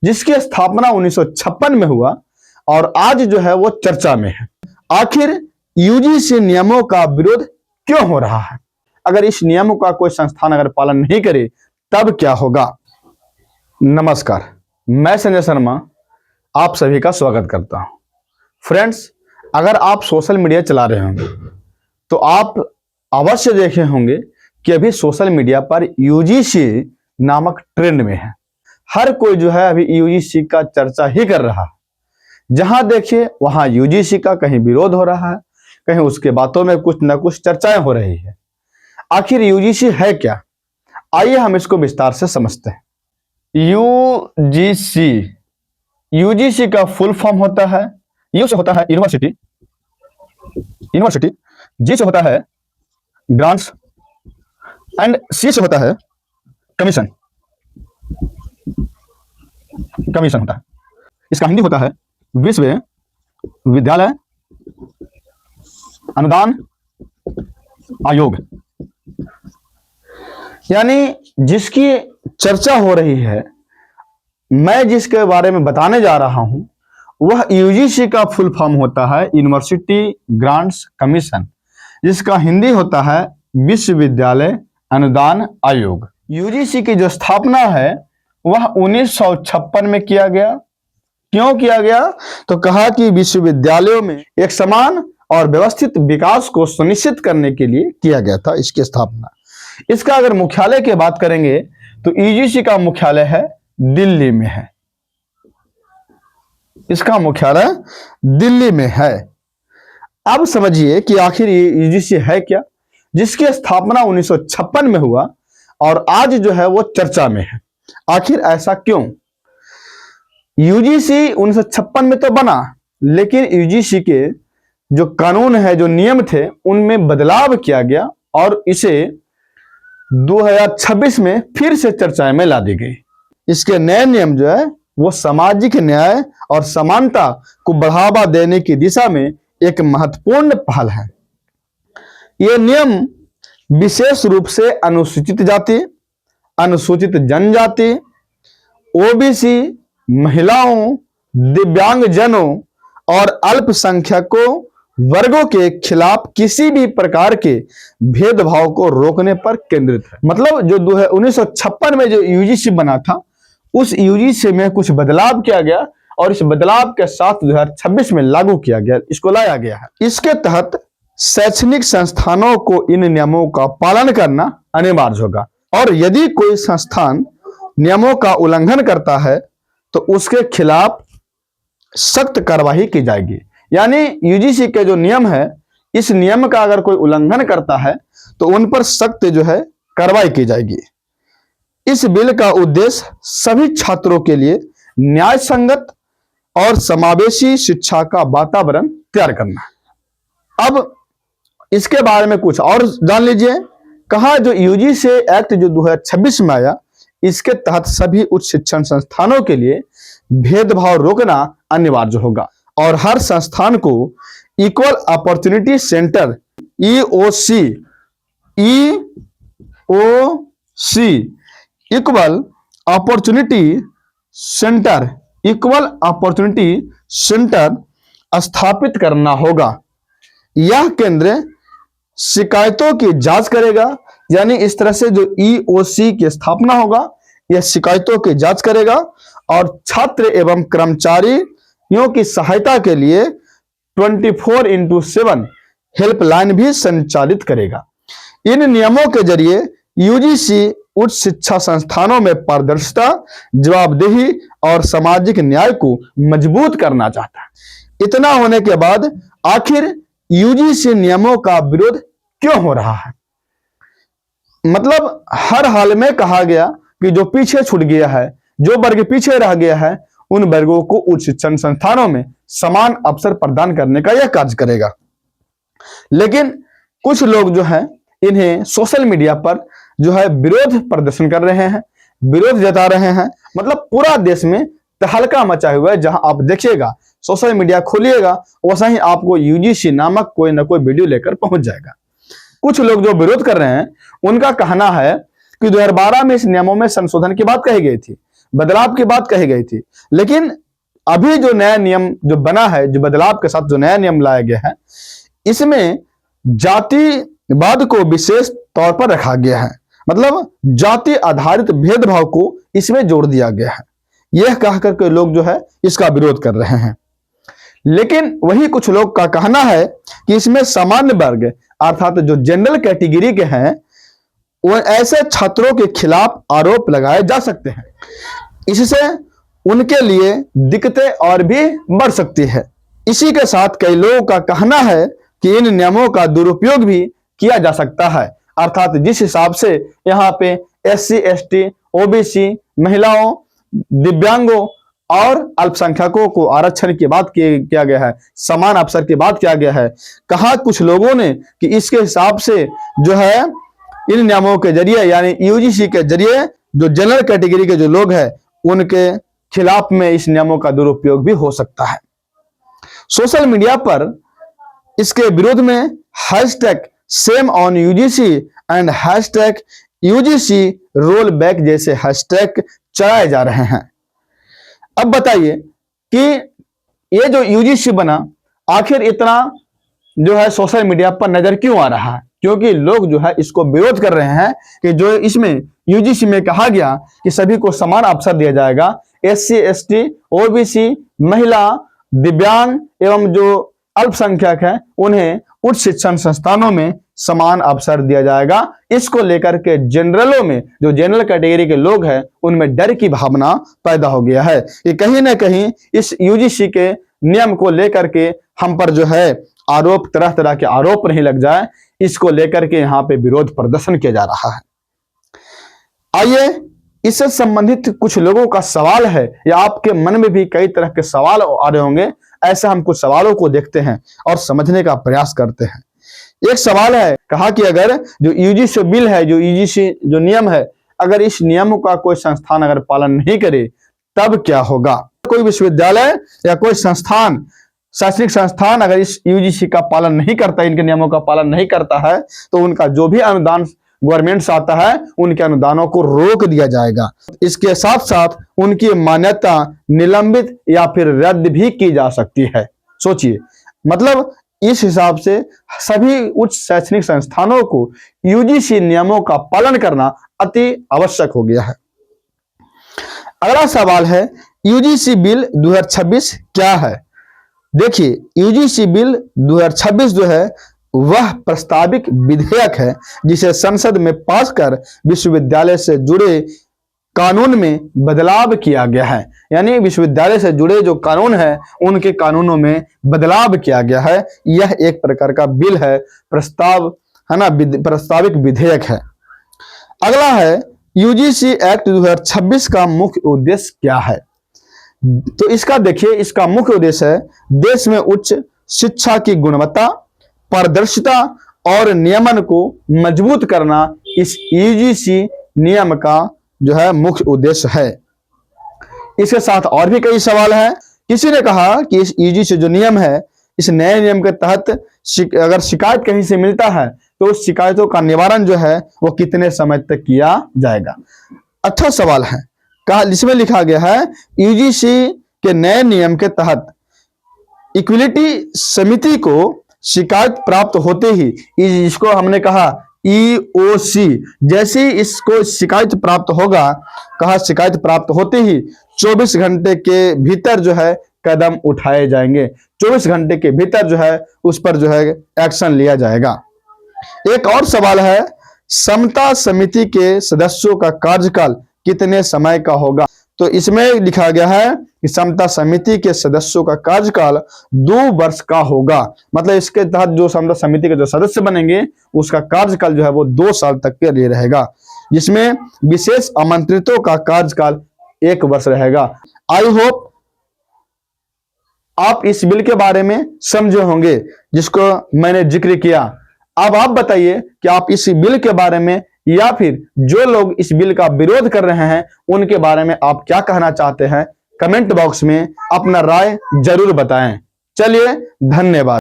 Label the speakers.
Speaker 1: जिसकी स्थापना 1956 में हुआ और आज जो है वो चर्चा में है। आखिर यूजीसी नियमों का विरोध क्यों हो रहा है? अगर इस नियमों का कोई संस्थान अगर पालन नहीं करे तब क्या होगा? नमस्कार, मैं संजय शर्मा आप सभी का स्वागत करता हूं। फ्रेंड्स, अगर आप सोशल मीडिया चला रहे होंगे तो आप अवश्य देखे होंगे कि अभी सोशल मीडिया पर यूजीसी नामक ट्रेंड में है। हर कोई जो है अभी यूजीसी का चर्चा ही कर रहा है। जहां देखिए वहां यूजीसी का कहीं विरोध हो रहा है, कहीं उसके बातों में कुछ न कुछ चर्चाएं हो रही है। आखिर यूजीसी है क्या? आइए हम इसको विस्तार से समझते हैं। यूजीसी का फुल फॉर्म होता है, यू से होता है यूनिवर्सिटी, जी से होता है ग्रांट्स एंड सी से होता है कमीशन होता है। इसका हिंदी होता है विश्वविद्यालय अनुदान आयोग। यानी जिसकी चर्चा हो रही है, मैं जिसके बारे में बताने जा रहा हूं, वह यूजीसी का फुल फॉर्म होता है यूनिवर्सिटी ग्रांट्स कमीशन, जिसका हिंदी होता है विश्वविद्यालय अनुदान आयोग। यूजीसी की जो स्थापना है वह 1956 में किया गया। क्यों किया गया? तो कहा कि विश्वविद्यालयों में एक समान और व्यवस्थित विकास को सुनिश्चित करने के लिए किया गया था इसकी स्थापना। इसका अगर मुख्यालय की बात करेंगे तो यूजीसी का मुख्यालय है दिल्ली में है। इसका मुख्यालय दिल्ली में है। अब समझिए कि आखिर यूजीसी है क्या, जिसकी स्थापना 1956 में हुआ और आज जो है वो चर्चा में है। आखिर ऐसा क्यों? यूजीसी 1956 में तो बना, लेकिन यूजीसी के जो कानून है, जो नियम थे, उनमें बदलाव किया गया और इसे 2026 में फिर से चर्चा में ला दी गई। इसके नए नियम जो है वो सामाजिक न्याय और समानता को बढ़ावा देने की दिशा में एक महत्वपूर्ण पहल है। ये नियम विशेष रूप से अनुसूचित जाति, अनुसूचित जनजाति, ओबीसी, महिलाओं, दिव्यांगजनों और अल्पसंख्यकों वर्गों के खिलाफ किसी भी प्रकार के भेदभाव को रोकने पर केंद्रित है। मतलब जो 1956 में जो यूजीसी बना था, उस यूजीसी में कुछ बदलाव किया गया और इस बदलाव के साथ 2026 में लागू किया गया, इसको लाया गया है। इसके तहत शैक्षणिक संस्थानों को इन नियमों का पालन करना अनिवार्य होगा और यदि कोई संस्थान नियमों का उल्लंघन करता है तो उसके खिलाफ सख्त कार्रवाई की जाएगी। यानी यूजीसी के जो नियम है, इस नियम का अगर कोई उल्लंघन करता है तो उन पर सख्त जो है कार्रवाई की जाएगी। इस बिल का उद्देश्य सभी छात्रों के लिए न्याय संगत और समावेशी शिक्षा का वातावरण तैयार करना। अब इसके बारे में कुछ और जान लीजिए। कहा जो यूजीसी एक्ट जो 2026 में आया, इसके तहत सभी उच्च शिक्षण संस्थानों के लिए भेदभाव रोकना अनिवार्य होगा और हर संस्थान को equal opportunity centre EOC equal opportunity centre स्थापित करना होगा। यह केंद्र शिकायतों की जांच करेगा। यानी इस तरह से जो ईओसी की स्थापना होगा, यह शिकायतों की जांच करेगा और छात्र एवं कर्मचारियों की सहायता के लिए 24/7 हेल्पलाइन भी संचालित करेगा। इन नियमों के जरिए यूजीसी उच्च शिक्षा संस्थानों में पारदर्शिता, जवाबदेही और सामाजिक न्याय को मजबूत करना चाहता है। इतना होने के बाद आखिर यूजीसी नियमों का विरोध क्यों हो रहा है? मतलब हर हाल में कहा गया कि जो पीछे छूट गया है, जो वर्ग पीछे रह गया है, उन वर्गों को उच्च शिक्षण संस्थानों में समान अवसर प्रदान करने का यह कार्य करेगा। लेकिन कुछ लोग जो है इन्हें सोशल मीडिया पर जो है विरोध प्रदर्शन कर रहे हैं, विरोध जता रहे हैं। मतलब पूरा देश में तहलका मचा हुआ है। जहां आप देखिएगा, सोशल मीडिया खोलिएगा, वैसा ही आपको यूजीसी नामक कोई ना कोई वीडियो लेकर पहुंच जाएगा। कुछ लोग जो विरोध कर रहे हैं, उनका कहना है कि 2012 में इस नियमों में संशोधन की बात कही गई थी, बदलाव की बात कही गई थी। लेकिन अभी जो नया नियम जो बना है, जो बदलाव के साथ जो नया नियम लाया गया है, इसमें जातिवाद को विशेष तौर पर रखा गया है। मतलब जाति आधारित भेदभाव को इसमें जोड़ दिया गया है। यह कहकर के लोग जो है इसका विरोध कर रहे हैं। लेकिन वही कुछ लोग का कहना है कि इसमें सामान्य वर्ग अर्थात जो जनरल कैटेगरी के हैं, वो ऐसे छात्रों के खिलाफ आरोप लगाए जा सकते हैं। इससे उनके लिए दिक्कतें और भी बढ़ सकती है। इसी के साथ कई लोगों का कहना है कि इन नियमों का दुरुपयोग भी किया जा सकता है। अर्थात जिस हिसाब से यहाँ पे SC ST OBC महिलाओं, दिव्यांगों और अल्पसंख्यकों को आरक्षण की बात किया गया है, समान अवसर की बात किया गया है। कहा कुछ लोगों ने कि इसके हिसाब से जो है इन नियमों के जरिए यानी UGC के जरिए जो जनरल कैटेगरी के जो लोग हैं उनके खिलाफ में इस नियमों का दुरुपयोग भी हो सकता है। सोशल मीडिया पर इसके विरोध में #ShameOnUGC and #UGC roll back जैसे हैशटैग चलाए जा रहे हैं। अब बताइए कि ये जो UGC बना आखिर इतना जो है सोशल मीडिया पर नजर क्यों आ रहा है? क्योंकि लोग जो है इसको विरोध कर रहे हैं कि जो इसमें UGC में कहा गया कि सभी को समान अवसर दिया जाएगा, SC ST OBC महिला, दिव्यांग एवं जो अल्पसंख्यक है उन्हें उच्च शिक्षण संस्थानों में समान अवसर दिया जाएगा। इसको लेकर के जनरलों में जो जनरल कैटेगरी के लोग हैं उनमें डर की भावना पैदा हो गया है कि कहीं ना कहीं इस UGC के नियम को लेकर के हम पर जो है आरोप, तरह तरह के आरोप नहीं लग जाए, इसको लेकर के यहाँ पे विरोध प्रदर्शन किया जा रहा है। आइए इससे संबंधित कुछ लोगों का सवाल है या आपके मन में भी कई तरह के सवाल आ रहे होंगे। ऐसे हम कुछ सवालों को देखते हैं और समझने का प्रयास करते हैं। एक सवाल है, कहा कि अगर जो UGC बिल है, जो UGC जो नियम है, अगर इस नियमों का कोई संस्थान अगर पालन नहीं करे तब क्या होगा? कोई विश्वविद्यालय या कोई संस्थान, शैक्षणिक संस्थान अगर इस UGC का पालन नहीं करता, इनके नियमों का पालन नहीं करता है तो उनका जो भी अनुदान गवर्नमेंट से आता है उनके अनुदानों को रोक दिया जाएगा। इसके साथ साथ उनकी मान्यता निलंबित या फिर रद्द भी की जा सकती है। सोचिए, मतलब इस हिसाब से सभी उच्च शैक्षणिक संस्थानों को UGC नियमों का पालन करना अति आवश्यक हो गया है। अगला सवाल है, UGC बिल 2026 क्या है? देखिए, UGC बिल 2026 जो है वह प्रस्तावित विधेयक है जिसे संसद में पास कर विश्वविद्यालय से जुड़े कानून में बदलाव किया गया है। यानी विश्वविद्यालय से जुड़े जो कानून है उनके कानूनों में बदलाव किया गया है। यह एक प्रकार का बिल है, प्रस्ताव है ना, प्रस्तावित विधेयक है। अगला है, UGC एक्ट 2026 का मुख्य उद्देश्य क्या है? तो इसका देखिए, इसका मुख्य उद्देश्य है देश में उच्च शिक्षा की गुणवत्ता, पारदर्शिता और नियमन को मजबूत करना इस UGC नियम का जो है मुख्य उद्देश्य है। इसके साथ और भी कई सवाल हैं। किसी ने कहा कि इस UGC जो नियम है, इस नए नियम के तहत अगर शिकायत कहीं से मिलता है तो उस शिकायतों का निवारण जो है वो कितने समय तक किया जाएगा? अच्छा सवाल है, कहा जिसमें लिखा गया है UGC के नए नियम के तहत इक्विलिटी समिति को शिकायत प्राप्त होते ही, इसको हमने कहा EOC, जैसे ही इसको शिकायत प्राप्त होगा, कहा शिकायत प्राप्त होते ही 24 घंटे के भीतर जो है कदम उठाए जाएंगे। 24 घंटे के भीतर जो है उस पर जो है एक्शन लिया जाएगा। एक और सवाल है, समता समिति के सदस्यों का कार्यकाल कितने समय का होगा? तो इसमें लिखा गया है कि समता समिति के सदस्यों का कार्यकाल 2 वर्ष का होगा। मतलब इसके तहत जो समता समिति के जो सदस्य बनेंगे उसका कार्यकाल जो है वो 2 साल तक के लिए रहेगा, जिसमें विशेष आमंत्रितों का कार्यकाल 1 वर्ष रहेगा। आई होप आप इस बिल के बारे में समझे होंगे जिसको मैंने जिक्र किया। अब आप बताइए कि आप इस बिल के बारे में या फिर जो लोग इस बिल का विरोध कर रहे हैं उनके बारे में आप क्या कहना चाहते हैं? कमेंट बॉक्स में अपना राय जरूर बताएं। चलिए, धन्यवाद।